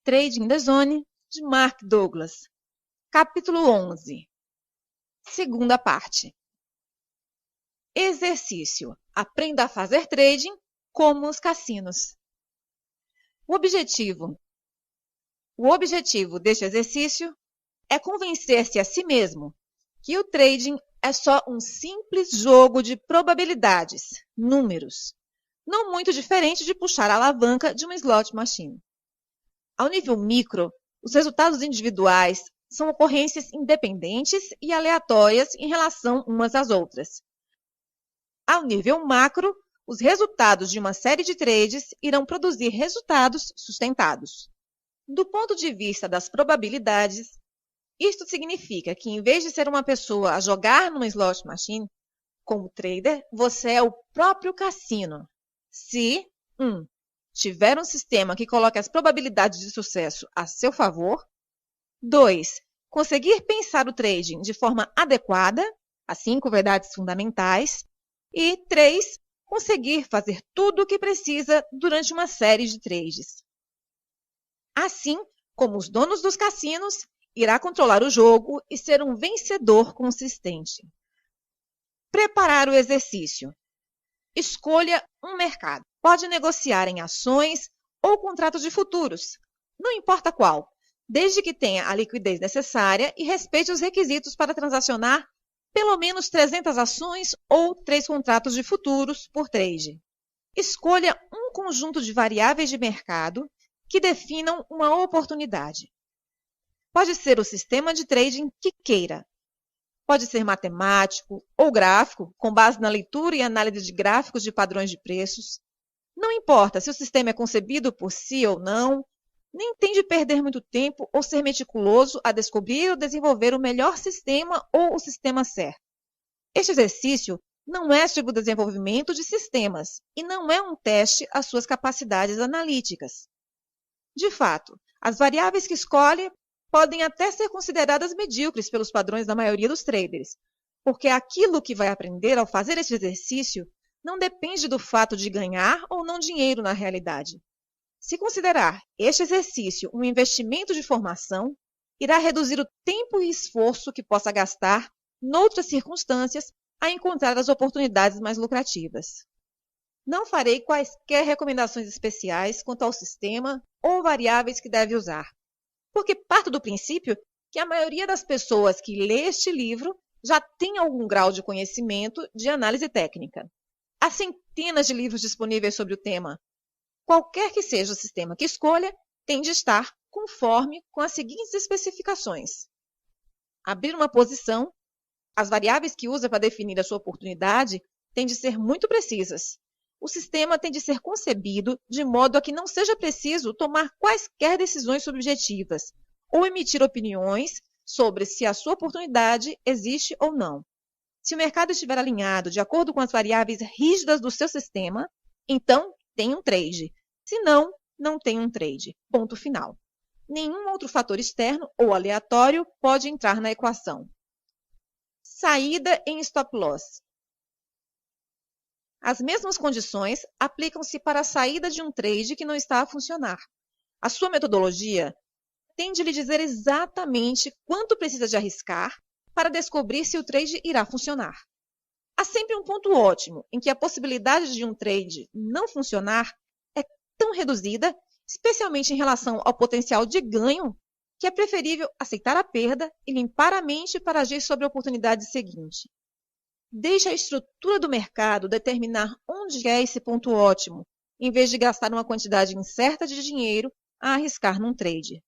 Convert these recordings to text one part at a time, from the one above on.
Trading the Zone, de Mark Douglas. Capítulo 11. Segunda parte. Exercício. Aprenda a fazer trading como os cassinos. O objetivo deste exercício é convencer-se a si mesmo que o trading é só um simples jogo de probabilidades, números, não muito diferente de puxar a alavanca de uma slot machine. Ao nível micro, os resultados individuais são ocorrências independentes e aleatórias em relação umas às outras. Ao nível macro, os resultados de uma série de trades irão produzir resultados sustentados. Do ponto de vista das probabilidades, isto significa que, em vez de ser uma pessoa a jogar numa slot machine, como trader, você é o próprio cassino. Se 1. Tiver um sistema que coloque as probabilidades de sucesso a seu favor. 2. Conseguir pensar o trading de forma adequada, as 5 verdades fundamentais. E 3. Conseguir fazer tudo o que precisa durante uma série de trades. Assim como os donos dos cassinos, irá controlar o jogo e ser um vencedor consistente. Preparar o exercício. Escolha um mercado. Pode negociar em ações ou contratos de futuros, não importa qual, desde que tenha a liquidez necessária e respeite os requisitos para transacionar pelo menos 300 ações ou 3 contratos de futuros por trade. Escolha um conjunto de variáveis de mercado que definam uma oportunidade. Pode ser o sistema de trading que queira. Pode ser matemático ou gráfico, com base na leitura e análise de gráficos de padrões de preços. Não importa se o sistema é concebido por si ou não, nem tem de perder muito tempo ou ser meticuloso a descobrir ou desenvolver o melhor sistema ou o sistema certo. Este exercício não é sobre o desenvolvimento de sistemas e não é um teste às suas capacidades analíticas. De fato, as variáveis que escolhe podem até ser consideradas medíocres pelos padrões da maioria dos traders, porque aquilo que vai aprender ao fazer este exercício não depende do fato de ganhar ou não dinheiro na realidade. Se considerar este exercício um investimento de formação, irá reduzir o tempo e esforço que possa gastar, noutras circunstâncias, a encontrar as oportunidades mais lucrativas. Não farei quaisquer recomendações especiais quanto ao sistema ou variáveis que deve usar, porque parto do princípio que a maioria das pessoas que lê este livro já tem algum grau de conhecimento de análise técnica. Há centenas de livros disponíveis sobre o tema. Qualquer que seja o sistema que escolha, tem de estar conforme com as seguintes especificações. Abrir uma posição. As variáveis que usa para definir a sua oportunidade têm de ser muito precisas. O sistema tem de ser concebido de modo a que não seja preciso tomar quaisquer decisões subjetivas ou emitir opiniões sobre se a sua oportunidade existe ou não. Se o mercado estiver alinhado de acordo com as variáveis rígidas do seu sistema, então tem um trade. Se não, não tem um trade. Ponto final. Nenhum outro fator externo ou aleatório pode entrar na equação. Saída em stop loss. As mesmas condições aplicam-se para a saída de um trade que não está a funcionar. A sua metodologia tem de lhe dizer exatamente quanto precisa de arriscar para descobrir se o trade irá funcionar. Há sempre um ponto ótimo em que a possibilidade de um trade não funcionar é tão reduzida, especialmente em relação ao potencial de ganho, que é preferível aceitar a perda e limpar a mente para agir sobre a oportunidade seguinte. Deixe a estrutura do mercado determinar onde é esse ponto ótimo, em vez de gastar uma quantidade incerta de dinheiro a arriscar num trade.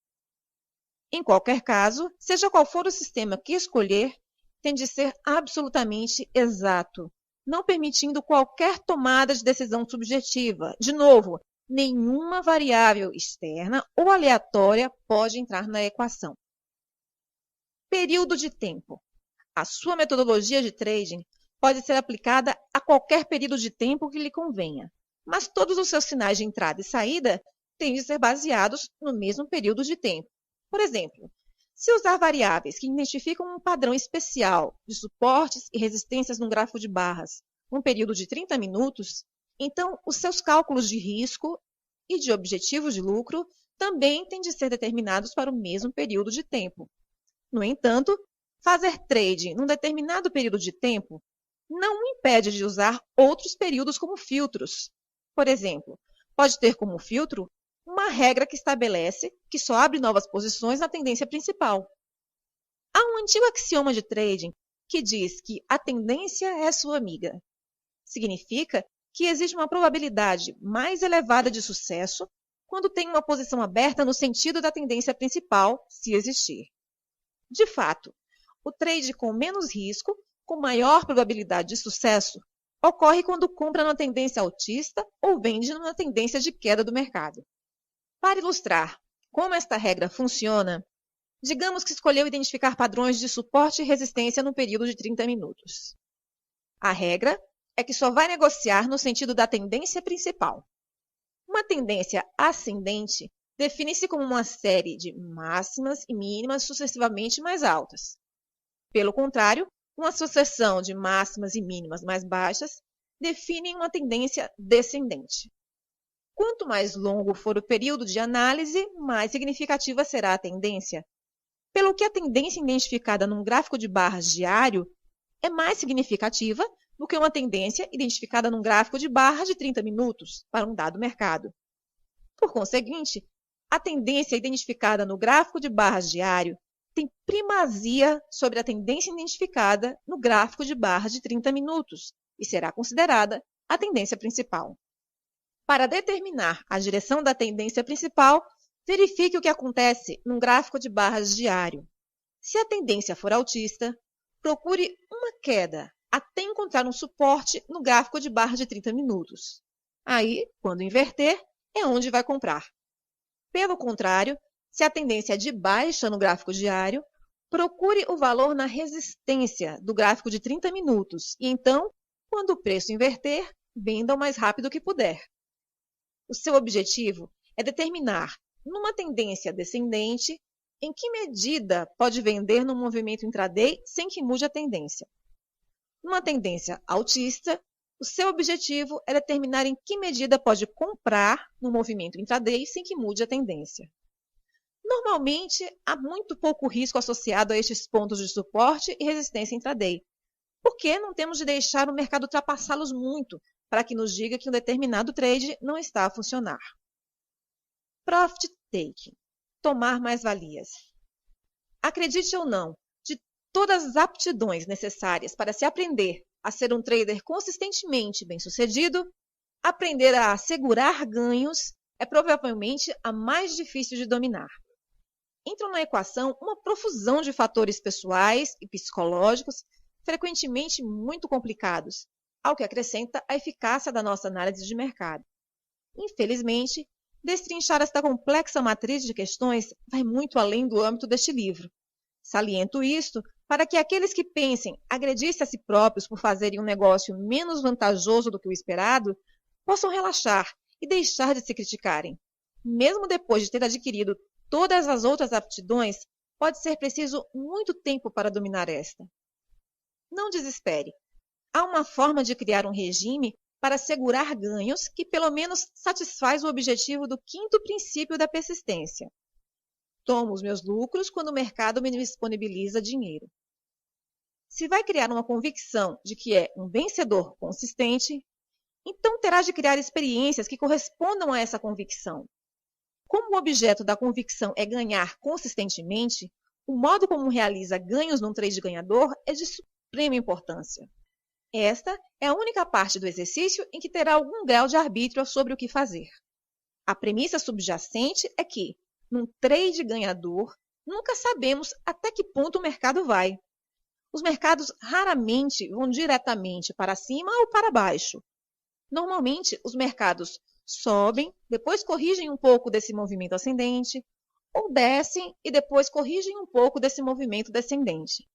Em qualquer caso, seja qual for o sistema que escolher, tem de ser absolutamente exato, não permitindo qualquer tomada de decisão subjetiva. De novo, nenhuma variável externa ou aleatória pode entrar na equação. Período de tempo. A sua metodologia de trading pode ser aplicada a qualquer período de tempo que lhe convenha, mas todos os seus sinais de entrada e saída têm de ser baseados no mesmo período de tempo. Por exemplo, se usar variáveis que identificam um padrão especial de suportes e resistências num gráfico de barras, num período de 30 minutos, então os seus cálculos de risco e de objetivos de lucro também têm de ser determinados para o mesmo período de tempo. No entanto, fazer trade num determinado período de tempo não o impede de usar outros períodos como filtros. Por exemplo, pode ter como filtro uma regra que estabelece que só abre novas posições na tendência principal. Há um antigo axioma de trading que diz que a tendência é sua amiga. Significa que existe uma probabilidade mais elevada de sucesso quando tem uma posição aberta no sentido da tendência principal, se existir. De fato, o trade com menos risco, com maior probabilidade de sucesso, ocorre quando compra na tendência altista ou vende na tendência de queda do mercado. Para ilustrar como esta regra funciona, digamos que escolheu identificar padrões de suporte e resistência no período de 30 minutos. A regra é que só vai negociar no sentido da tendência principal. Uma tendência ascendente define-se como uma série de máximas e mínimas sucessivamente mais altas. Pelo contrário, uma sucessão de máximas e mínimas mais baixas define uma tendência descendente. Quanto mais longo for o período de análise, mais significativa será a tendência, pelo que a tendência identificada num gráfico de barras diário é mais significativa do que uma tendência identificada num gráfico de barras de 30 minutos para um dado mercado. Por conseguinte, a tendência identificada no gráfico de barras diário tem primazia sobre a tendência identificada no gráfico de barras de 30 minutos e será considerada a tendência principal. Para determinar a direção da tendência principal, verifique o que acontece num gráfico de barras diário. Se a tendência for altista, procure uma queda até encontrar um suporte no gráfico de barras de 30 minutos. Aí, quando inverter, é onde vai comprar. Pelo contrário, se a tendência é de baixa no gráfico diário, procure o valor na resistência do gráfico de 30 minutos e então, quando o preço inverter, venda o mais rápido que puder. O seu objetivo é determinar, numa tendência descendente, em que medida pode vender no movimento intraday sem que mude a tendência. Numa tendência altista, o seu objetivo é determinar em que medida pode comprar no movimento intraday sem que mude a tendência. Normalmente, há muito pouco risco associado a estes pontos de suporte e resistência intraday, porque não temos de deixar o mercado ultrapassá-los muito para que nos diga que um determinado trade não está a funcionar. Profit taking, tomar mais-valias. Acredite ou não, de todas as aptidões necessárias para se aprender a ser um trader consistentemente bem-sucedido, aprender a assegurar ganhos é provavelmente a mais difícil de dominar. Entram na equação uma profusão de fatores pessoais e psicológicos, frequentemente muito complicados, ao que acrescenta a eficácia da nossa análise de mercado. Infelizmente, destrinchar esta complexa matriz de questões vai muito além do âmbito deste livro. Saliento isto para que aqueles que pensem agredir-se a si próprios por fazerem um negócio menos vantajoso do que o esperado, possam relaxar e deixar de se criticarem. Mesmo depois de ter adquirido todas as outras aptidões, pode ser preciso muito tempo para dominar esta. Não desespere. Há uma forma de criar um regime para assegurar ganhos que pelo menos satisfaz o objetivo do quinto princípio da persistência. Tomo os meus lucros quando o mercado me disponibiliza dinheiro. Se vai criar uma convicção de que é um vencedor consistente, então terá de criar experiências que correspondam a essa convicção. Como o objeto da convicção é ganhar consistentemente, o modo como realiza ganhos num trade ganhador é de suprema importância. Esta é a única parte do exercício em que terá algum grau de arbítrio sobre o que fazer. A premissa subjacente é que, num trade ganhador, nunca sabemos até que ponto o mercado vai. Os mercados raramente vão diretamente para cima ou para baixo. Normalmente, os mercados sobem, depois corrigem um pouco desse movimento ascendente, ou descem e depois corrigem um pouco desse movimento descendente.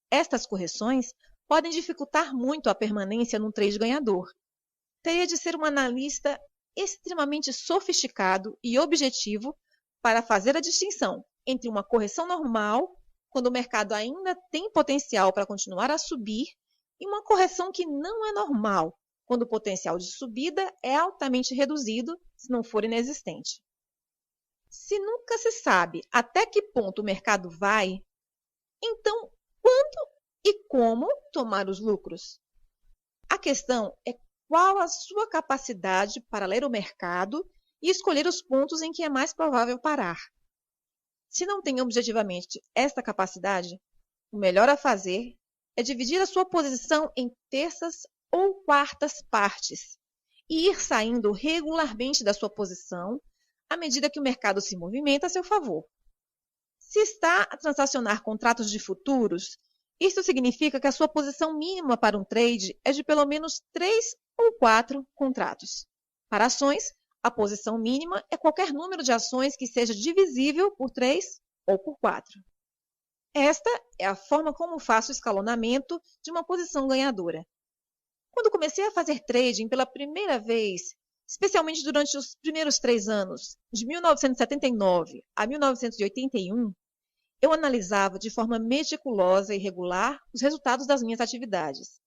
Estas correções podem dificultar muito a permanência num trade ganhador. Teria de ser um analista extremamente sofisticado e objetivo para fazer a distinção entre uma correção normal, quando o mercado ainda tem potencial para continuar a subir, e uma correção que não é normal, quando o potencial de subida é altamente reduzido se não for inexistente. Se nunca se sabe até que ponto o mercado vai, então quando e como tomar os lucros? A questão é qual a sua capacidade para ler o mercado e escolher os pontos em que é mais provável parar. Se não tem objetivamente esta capacidade, o melhor a fazer é dividir a sua posição em terças ou quartas partes e ir saindo regularmente da sua posição à medida que o mercado se movimenta a seu favor. Se está a transacionar contratos de futuros, isso significa que a sua posição mínima para um trade é de pelo menos 3 ou 4 contratos. Para ações, a posição mínima é qualquer número de ações que seja divisível por 3 ou por 4. Esta é a forma como faço o escalonamento de uma posição ganhadora. Quando comecei a fazer trading pela primeira vez, especialmente durante os primeiros 3 anos, de 1979 a 1981, eu analisava de forma meticulosa e regular os resultados das minhas atividades.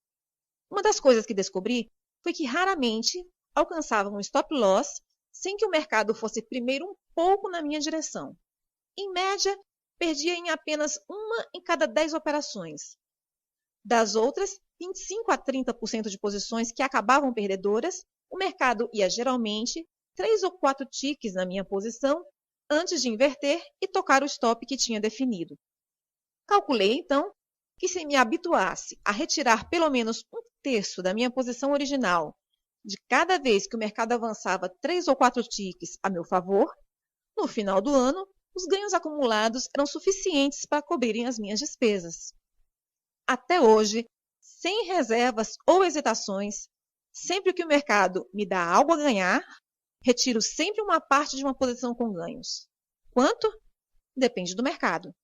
Uma das coisas que descobri foi que raramente alcançava um stop loss sem que o mercado fosse primeiro um pouco na minha direção. Em média, perdia em apenas uma em cada 10 operações. Das outras 25 a 30% de posições que acabavam perdedoras, o mercado ia geralmente 3 ou 4 ticks na minha posição antes de inverter e tocar o stop que tinha definido. Calculei, então, que se me habituasse a retirar pelo menos um terço da minha posição original de cada vez que o mercado avançava 3 ou 4 ticks a meu favor, no final do ano, os ganhos acumulados eram suficientes para cobrirem as minhas despesas. Até hoje, sem reservas ou hesitações, sempre que o mercado me dá algo a ganhar, retiro sempre uma parte de uma posição com ganhos. Quanto? Depende do mercado.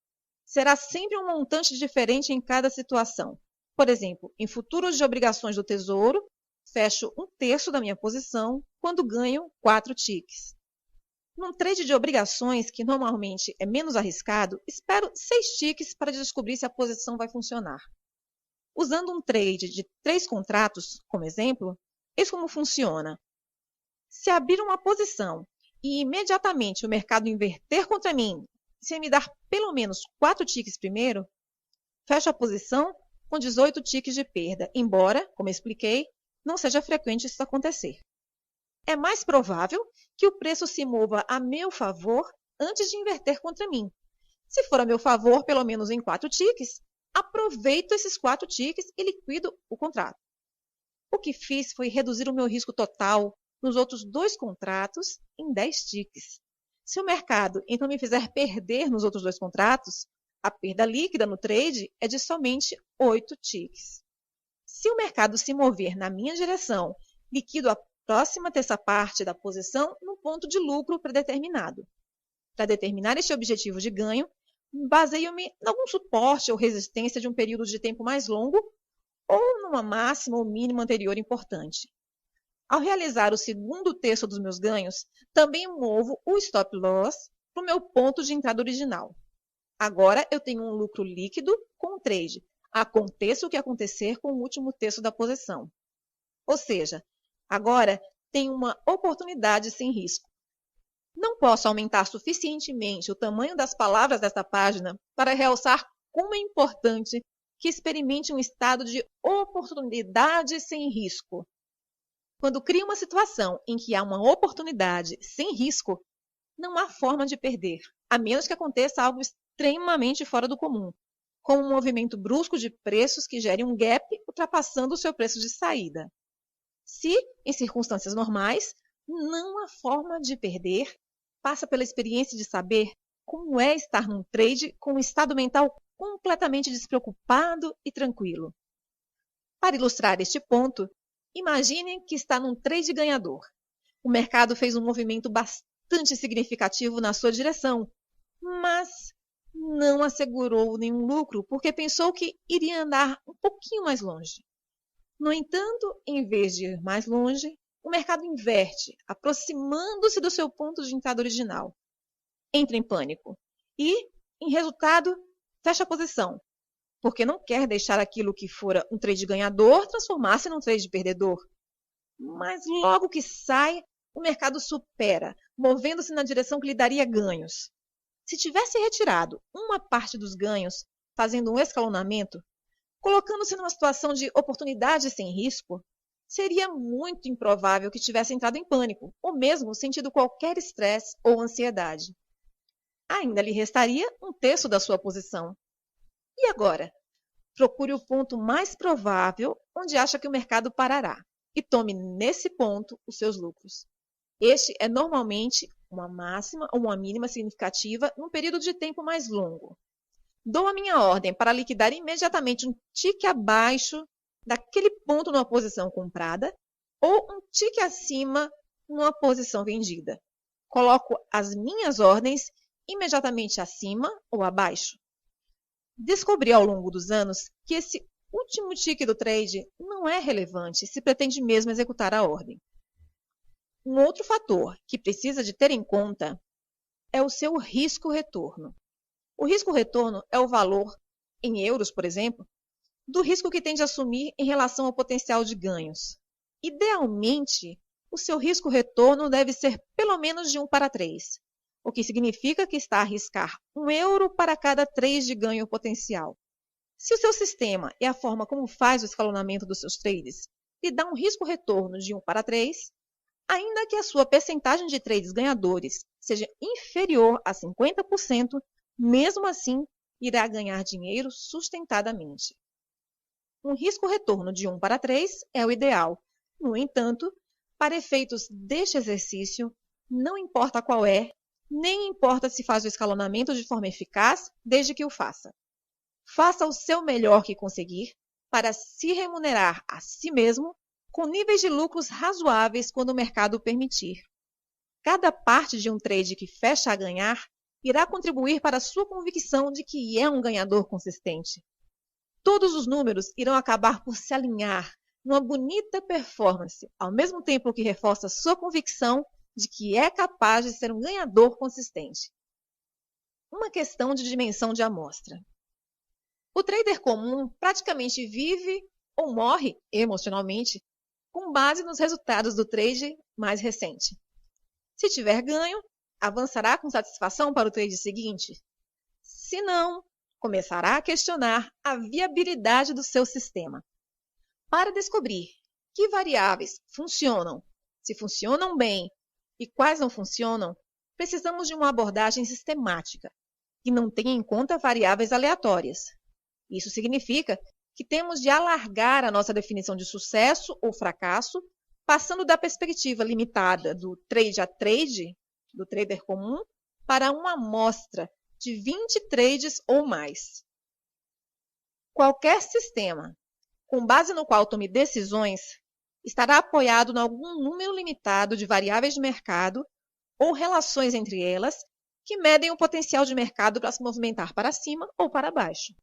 Será sempre um montante diferente em cada situação. Por exemplo, em futuros de obrigações do Tesouro, fecho um terço da minha posição quando ganho 4 ticks. Num trade de obrigações, que normalmente é menos arriscado, espero 6 ticks para descobrir se a posição vai funcionar. Usando um trade de 3 contratos, como exemplo, eis como funciona. Se abrir uma posição e imediatamente o mercado inverter contra mim, sem me dar pelo menos 4 ticks primeiro, fecho a posição com 18 ticks de perda, embora, como expliquei, não seja frequente isso acontecer. É mais provável que o preço se mova a meu favor antes de inverter contra mim. Se for a meu favor, pelo menos em 4 ticks, aproveito esses 4 ticks e liquido o contrato. O que fiz foi reduzir o meu risco total nos outros 2 contratos em 10 ticks. Se o mercado então me fizer perder nos outros 2 contratos, a perda líquida no trade é de somente 8 ticks. Se o mercado se mover na minha direção, liquido a próxima terça parte da posição num ponto de lucro predeterminado. Para determinar este objetivo de ganho, baseio-me em algum suporte ou resistência de um período de tempo mais longo ou numa máxima ou mínima anterior importante. Ao realizar o segundo terço dos meus ganhos, também movo o stop loss para o meu ponto de entrada original. Agora eu tenho um lucro líquido com o trade, aconteça o que acontecer com o último terço da posição. Ou seja, agora tenho uma oportunidade sem risco. Não posso aumentar suficientemente o tamanho das palavras desta página para realçar como é importante que experimente um estado de oportunidade sem risco. Quando cria uma situação em que há uma oportunidade sem risco, não há forma de perder, a menos que aconteça algo extremamente fora do comum, como um movimento brusco de preços que gere um gap ultrapassando o seu preço de saída. Se, em circunstâncias normais, não há forma de perder, passa pela experiência de saber como é estar num trade com um estado mental completamente despreocupado e tranquilo. Para ilustrar este ponto, imagine que está num trade ganhador. O mercado fez um movimento bastante significativo na sua direção, mas não assegurou nenhum lucro porque pensou que iria andar um pouquinho mais longe. No entanto, em vez de ir mais longe, o mercado inverte, aproximando-se do seu ponto de entrada original. Entra em pânico e, em resultado, fecha a posição, porque não quer deixar aquilo que fora um trade ganhador transformar-se num trade perdedor. Mas logo que sai, o mercado supera, movendo-se na direção que lhe daria ganhos. Se tivesse retirado uma parte dos ganhos, fazendo um escalonamento, colocando-se numa situação de oportunidade sem risco, seria muito improvável que tivesse entrado em pânico, ou mesmo sentido qualquer estresse ou ansiedade. Ainda lhe restaria um terço da sua posição. E agora? Procure o ponto mais provável onde acha que o mercado parará e tome nesse ponto os seus lucros. Este é normalmente uma máxima ou uma mínima significativa num período de tempo mais longo. Dou a minha ordem para liquidar imediatamente um tique abaixo daquele ponto numa posição comprada ou um tique acima numa posição vendida. Coloco as minhas ordens imediatamente acima ou abaixo. Descobri ao longo dos anos que esse último tique do trade não é relevante se pretende mesmo executar a ordem. Um outro fator que precisa de ter em conta é o seu risco-retorno. O risco-retorno é o valor, em euros, por exemplo, do risco que tem de assumir em relação ao potencial de ganhos. Idealmente, o seu risco-retorno deve ser pelo menos de 1 para 3, o que significa que está a arriscar 1 euro para cada 3 de ganho potencial. Se o seu sistema e a forma como faz o escalonamento dos seus trades lhe dá um risco-retorno de 1 para 3, ainda que a sua percentagem de trades ganhadores seja inferior a 50%, mesmo assim irá ganhar dinheiro sustentadamente. Um risco-retorno de 1 para 3 é o ideal. No entanto, para efeitos deste exercício, não importa qual é, nem importa se faz o escalonamento de forma eficaz, desde que o faça. Faça o seu melhor que conseguir para se remunerar a si mesmo com níveis de lucros razoáveis quando o mercado o permitir. Cada parte de um trade que fecha a ganhar irá contribuir para a sua convicção de que é um ganhador consistente. Todos os números irão acabar por se alinhar numa bonita performance, ao mesmo tempo que reforça sua convicção de que é capaz de ser um ganhador consistente. Uma questão de dimensão de amostra. O trader comum praticamente vive ou morre emocionalmente com base nos resultados do trade mais recente. Se tiver ganho, avançará com satisfação para o trade seguinte. Se não, começará a questionar a viabilidade do seu sistema. Para descobrir que variáveis funcionam, se funcionam bem e quais não funcionam, precisamos de uma abordagem sistemática, que não tenha em conta variáveis aleatórias. Isso significa que temos de alargar a nossa definição de sucesso ou fracasso, passando da perspectiva limitada do trade a trade, do trader comum, para uma amostra de 20 trades ou mais. Qualquer sistema, com base no qual tome decisões, estará apoiado em algum número limitado de variáveis de mercado ou relações entre elas que medem o potencial de mercado para se movimentar para cima ou para baixo.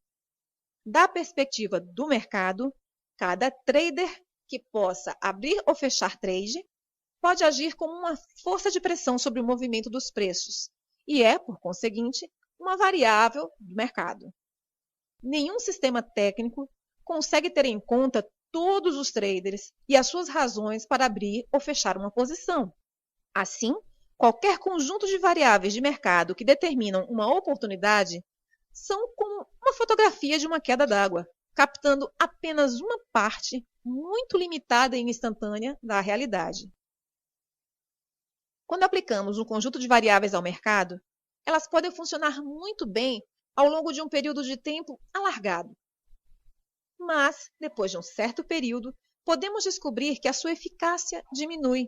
Da perspectiva do mercado, cada trader que possa abrir ou fechar trade pode agir como uma força de pressão sobre o movimento dos preços e é, por conseguinte, uma variável do mercado. Nenhum sistema técnico consegue ter em conta todos os traders e as suas razões para abrir ou fechar uma posição. Assim, qualquer conjunto de variáveis de mercado que determinam uma oportunidade são como uma fotografia de uma queda d'água, captando apenas uma parte muito limitada e instantânea da realidade. Quando aplicamos um conjunto de variáveis ao mercado, elas podem funcionar muito bem ao longo de um período de tempo alargado. Mas, depois de um certo período, podemos descobrir que a sua eficácia diminui.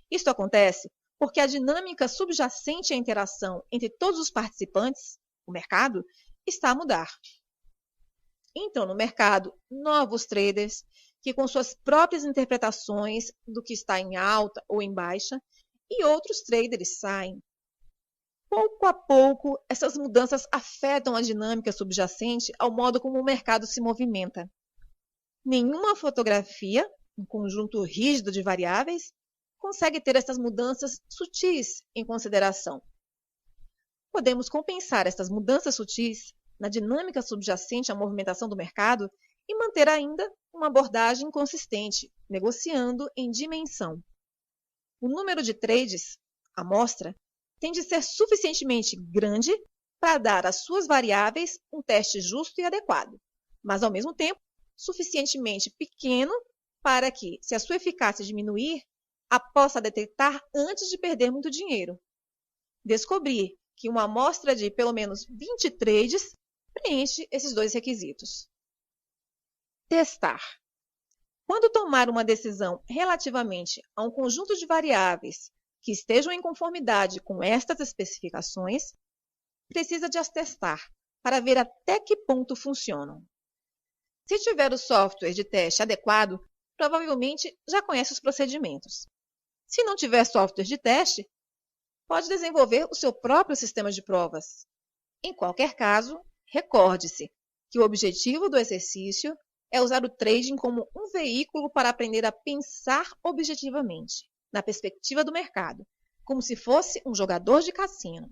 Isto acontece porque a dinâmica subjacente à interação entre todos os participantes, o mercado, está a mudar. Entram no mercado novos traders que, com suas próprias interpretações do que está em alta ou em baixa, e outros traders saem. Pouco a pouco, essas mudanças afetam a dinâmica subjacente ao modo como o mercado se movimenta. Nenhuma fotografia, um conjunto rígido de variáveis, consegue ter essas mudanças sutis em consideração. Podemos compensar essas mudanças sutis na dinâmica subjacente à movimentação do mercado e manter ainda uma abordagem consistente, negociando em dimensão. O número de trades, a amostra, tem de ser suficientemente grande para dar às suas variáveis um teste justo e adequado, mas, ao mesmo tempo, suficientemente pequeno para que, se a sua eficácia diminuir, a possa detectar antes de perder muito dinheiro. Descobrir que uma amostra de pelo menos 20 trades preenche esses dois requisitos. Testar. Quando tomar uma decisão relativamente a um conjunto de variáveis que estejam em conformidade com estas especificações, precisa de as testar para ver até que ponto funcionam. Se tiver o software de teste adequado, provavelmente já conhece os procedimentos. Se não tiver software de teste, pode desenvolver o seu próprio sistema de provas. Em qualquer caso, recorde-se que o objetivo do exercício é usar o trading como um veículo para aprender a pensar objetivamente, na perspectiva do mercado, como se fosse um jogador de cassino.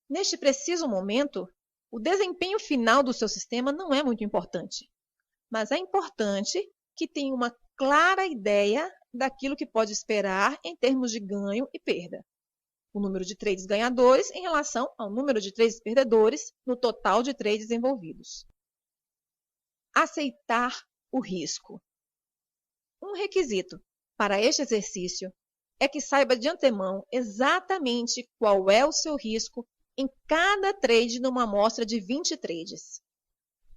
Neste preciso momento, o desempenho final do seu sistema não é muito importante, mas é importante que tenha uma clara ideia daquilo que pode esperar em termos de ganho e perda. O número de trades ganhadores em relação ao número de trades perdedores no total de trades envolvidos. Aceitar o risco. Um requisito para este exercício é que saiba de antemão exatamente qual é o seu risco em cada trade numa amostra de 20 trades.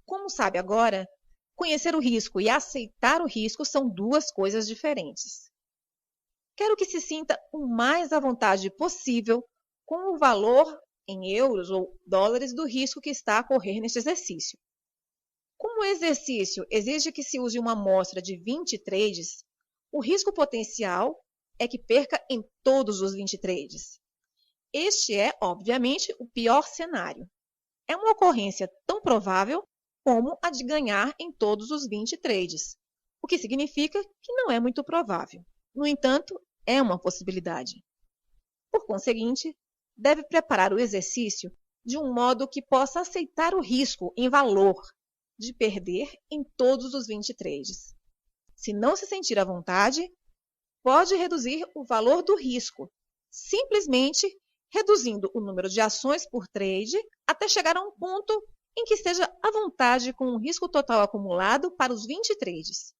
Como sabe agora, conhecer o risco e aceitar o risco são duas coisas diferentes. Quero que se sinta o mais à vontade possível com o valor em euros ou dólares do risco que está a correr neste exercício. Como o exercício exige que se use uma amostra de 20 trades, o risco potencial é que perca em todos os 20 trades. Este é, obviamente, o pior cenário. É uma ocorrência tão provável como a de ganhar em todos os 20 trades, o que significa que não é muito provável. No entanto, é uma possibilidade. Por conseguinte, deve preparar o exercício de um modo que possa aceitar o risco em valor de perder em todos os 20 trades. Se não se sentir à vontade, pode reduzir o valor do risco, simplesmente reduzindo o número de ações por trade até chegar a um ponto em que esteja à vontade com o risco total acumulado para os 20 trades.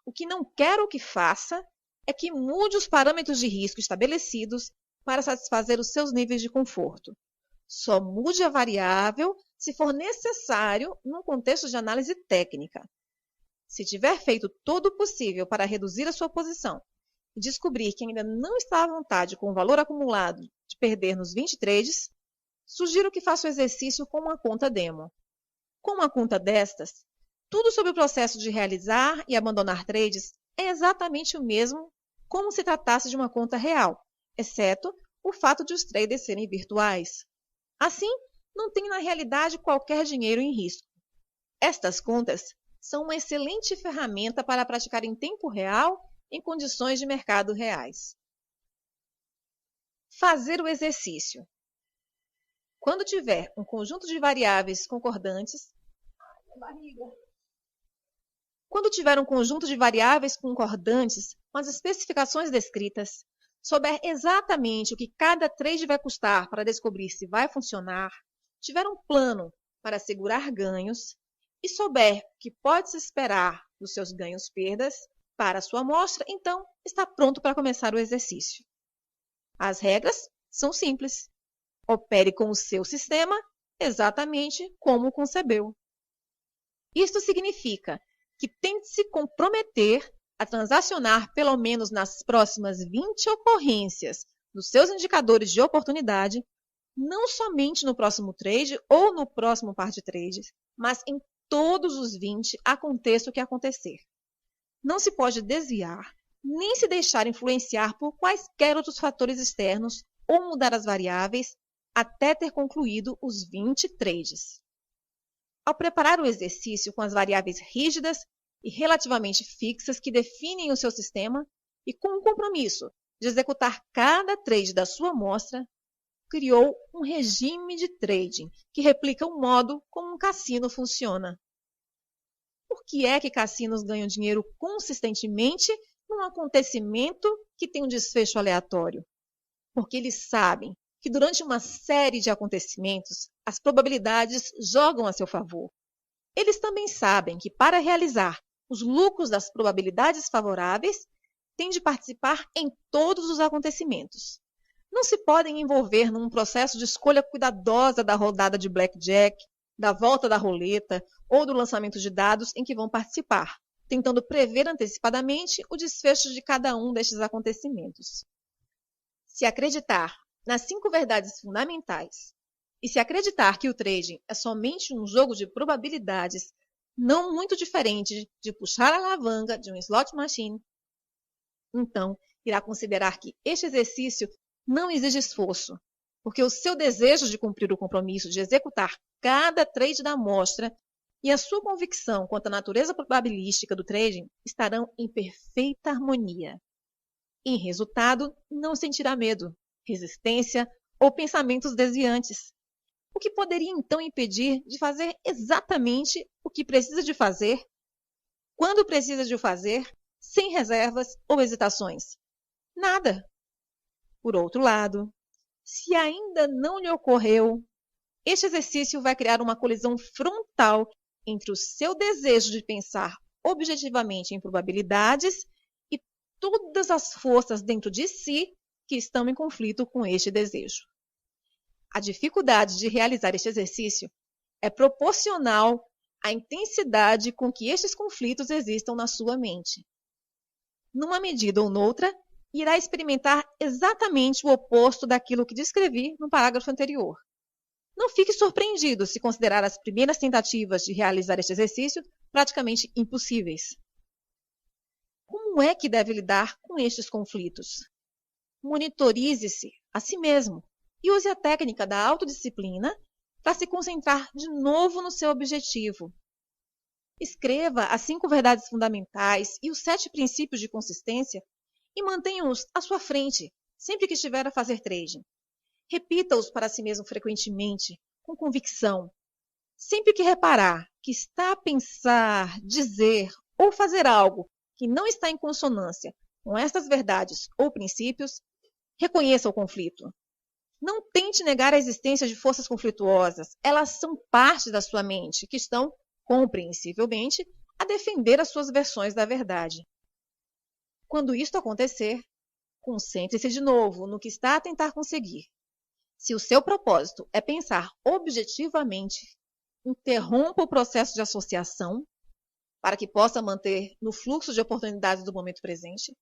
O que não quero que faça é que mude os parâmetros de risco estabelecidos para satisfazer os seus níveis de conforto. Só mude a variável se for necessário num contexto de análise técnica. Se tiver feito todo o possível para reduzir a sua posição e descobrir que ainda não está à vontade com o valor acumulado de perder nos 20 trades, sugiro que faça o exercício com uma conta demo. Com uma conta destas, tudo sobre o processo de realizar e abandonar trades é exatamente o mesmo como se tratasse de uma conta real, exceto o fato de os traders serem virtuais. Assim, não tem na realidade qualquer dinheiro em risco. Estas contas são uma excelente ferramenta para praticar em tempo real em condições de mercado reais. Fazer o exercício. Quando tiver um conjunto de variáveis concordantes, com as especificações descritas, souber exatamente o que cada trade vai custar para descobrir se vai funcionar, tiver um plano para assegurar ganhos e souber o que pode se esperar dos seus ganhos-perdas para a sua amostra, então está pronto para começar o exercício. As regras são simples. Opere com o seu sistema exatamente como o concebeu. Isto significa que tem de se comprometer a transacionar pelo menos nas próximas 20 ocorrências dos seus indicadores de oportunidade, não somente no próximo trade ou no próximo par de trades, mas em todos os 20, aconteça o que acontecer. Não se pode desviar, nem se deixar influenciar por quaisquer outros fatores externos ou mudar as variáveis até ter concluído os 20 trades. Ao preparar o exercício com as variáveis rígidas e relativamente fixas que definem o seu sistema e com o compromisso de executar cada trade da sua amostra, criou um regime de trading que replica o modo como um cassino funciona. Por que é que cassinos ganham dinheiro consistentemente num acontecimento que tem um desfecho aleatório, porque eles sabem que durante uma série de acontecimentos, as probabilidades jogam a seu favor. Eles também sabem que para realizar os lucros das probabilidades favoráveis, têm de participar em todos os acontecimentos. Não se podem envolver num processo de escolha cuidadosa da rodada de blackjack, da volta da roleta ou do lançamento de dados em que vão participar, tentando prever antecipadamente o desfecho de cada um destes acontecimentos. Se acreditar nas 5 verdades fundamentais e se acreditar que o trading é somente um jogo de probabilidades não muito diferente de puxar a alavanca de um slot machine, então irá considerar que este exercício não exige esforço, porque o seu desejo de cumprir o compromisso de executar cada trade da amostra e a sua convicção quanto à natureza probabilística do trading estarão em perfeita harmonia. Em resultado, não sentirá medo, resistência ou pensamentos desviantes, o que poderia então impedir de fazer exatamente o que precisa de fazer, quando precisa de o fazer, sem reservas ou hesitações? Nada. Por outro lado, se ainda não lhe ocorreu, este exercício vai criar uma colisão frontal entre o seu desejo de pensar objetivamente em probabilidades e todas as forças dentro de si que estão em conflito com este desejo. A dificuldade de realizar este exercício é proporcional à intensidade com que estes conflitos existam na sua mente. Numa medida ou noutra, irá experimentar exatamente o oposto daquilo que descrevi no parágrafo anterior. Não fique surpreendido se considerar as primeiras tentativas de realizar este exercício praticamente impossíveis. Como é que deve lidar com estes conflitos? Monitorize-se a si mesmo e use a técnica da autodisciplina para se concentrar de novo no seu objetivo. Escreva as 5 verdades fundamentais e os 7 princípios de consistência e mantenha-os à sua frente sempre que estiver a fazer trading. Repita-os para si mesmo frequentemente, com convicção. Sempre que reparar que está a pensar, dizer ou fazer algo que não está em consonância com estas verdades ou princípios, reconheça o conflito. Não tente negar a existência de forças conflituosas. Elas são parte da sua mente, que estão, compreensivelmente, a defender as suas versões da verdade. Quando isto acontecer, concentre-se de novo no que está a tentar conseguir. Se o seu propósito é pensar objetivamente, interrompa o processo de associação para que possa manter no fluxo de oportunidades do momento presente.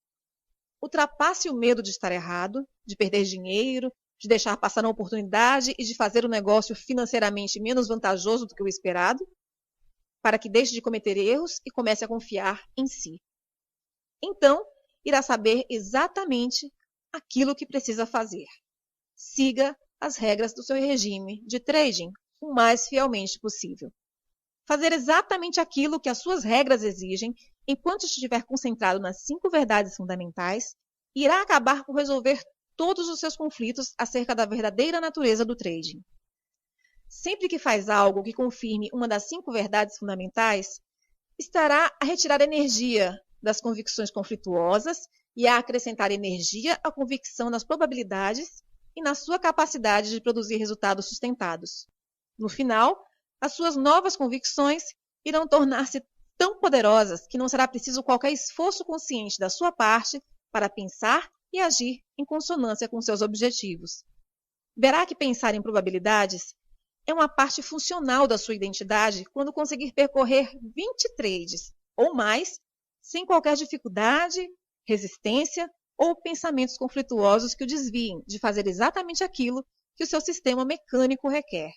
Ultrapasse o medo de estar errado, de perder dinheiro, de deixar passar uma oportunidade e de fazer o negócio financeiramente menos vantajoso do que o esperado, para que deixe de cometer erros e comece a confiar em si. Então, irá saber exatamente aquilo que precisa fazer. Siga as regras do seu regime de trading o mais fielmente possível. Fazer exatamente aquilo que as suas regras exigem, enquanto estiver concentrado nas 5 verdades fundamentais, irá acabar por resolver todos os seus conflitos acerca da verdadeira natureza do trading. Sempre que faz algo que confirme uma das 5 verdades fundamentais, estará a retirar energia das convicções conflituosas e a acrescentar energia à convicção das probabilidades e na sua capacidade de produzir resultados sustentados. No final, as suas novas convicções irão tornar-se tão poderosas que não será preciso qualquer esforço consciente da sua parte para pensar e agir em consonância com seus objetivos. Verá que pensar em probabilidades é uma parte funcional da sua identidade quando conseguir percorrer 20 trades ou mais sem qualquer dificuldade, resistência ou pensamentos conflituosos que o desviem de fazer exatamente aquilo que o seu sistema mecânico requer.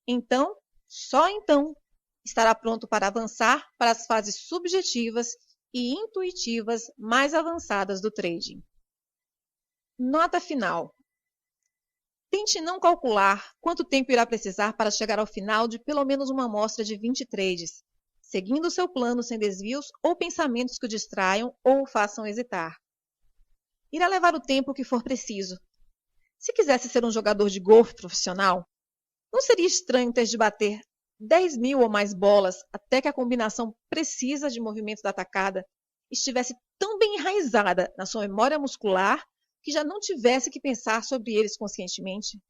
Então, só então, estará pronto para avançar para as fases subjetivas e intuitivas mais avançadas do trading. Nota final. Tente não calcular quanto tempo irá precisar para chegar ao final de pelo menos uma amostra de 20 trades, seguindo o seu plano sem desvios ou pensamentos que o distraiam ou o façam hesitar. Irá levar o tempo que for preciso. Se quisesse ser um jogador de golfe profissional, não seria estranho ter de bater 10.000 ou mais bolas até que a combinação precisa de movimento da tacada estivesse tão bem enraizada na sua memória muscular que já não tivesse que pensar sobre eles conscientemente.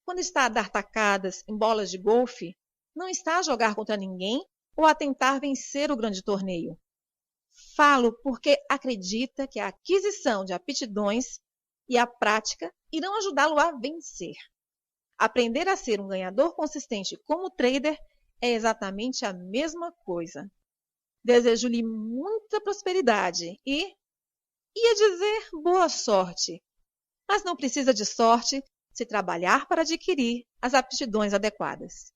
Quando está a dar tacadas em bolas de golfe, não está a jogar contra ninguém ou a tentar vencer o grande torneio. Falo porque acredita que a aquisição de aptidões e a prática irão ajudá-lo a vencer. Aprender a ser um ganhador consistente como trader é exatamente a mesma coisa. Desejo-lhe muita prosperidade e, ia dizer, boa sorte. Mas não precisa de sorte se trabalhar para adquirir as aptidões adequadas.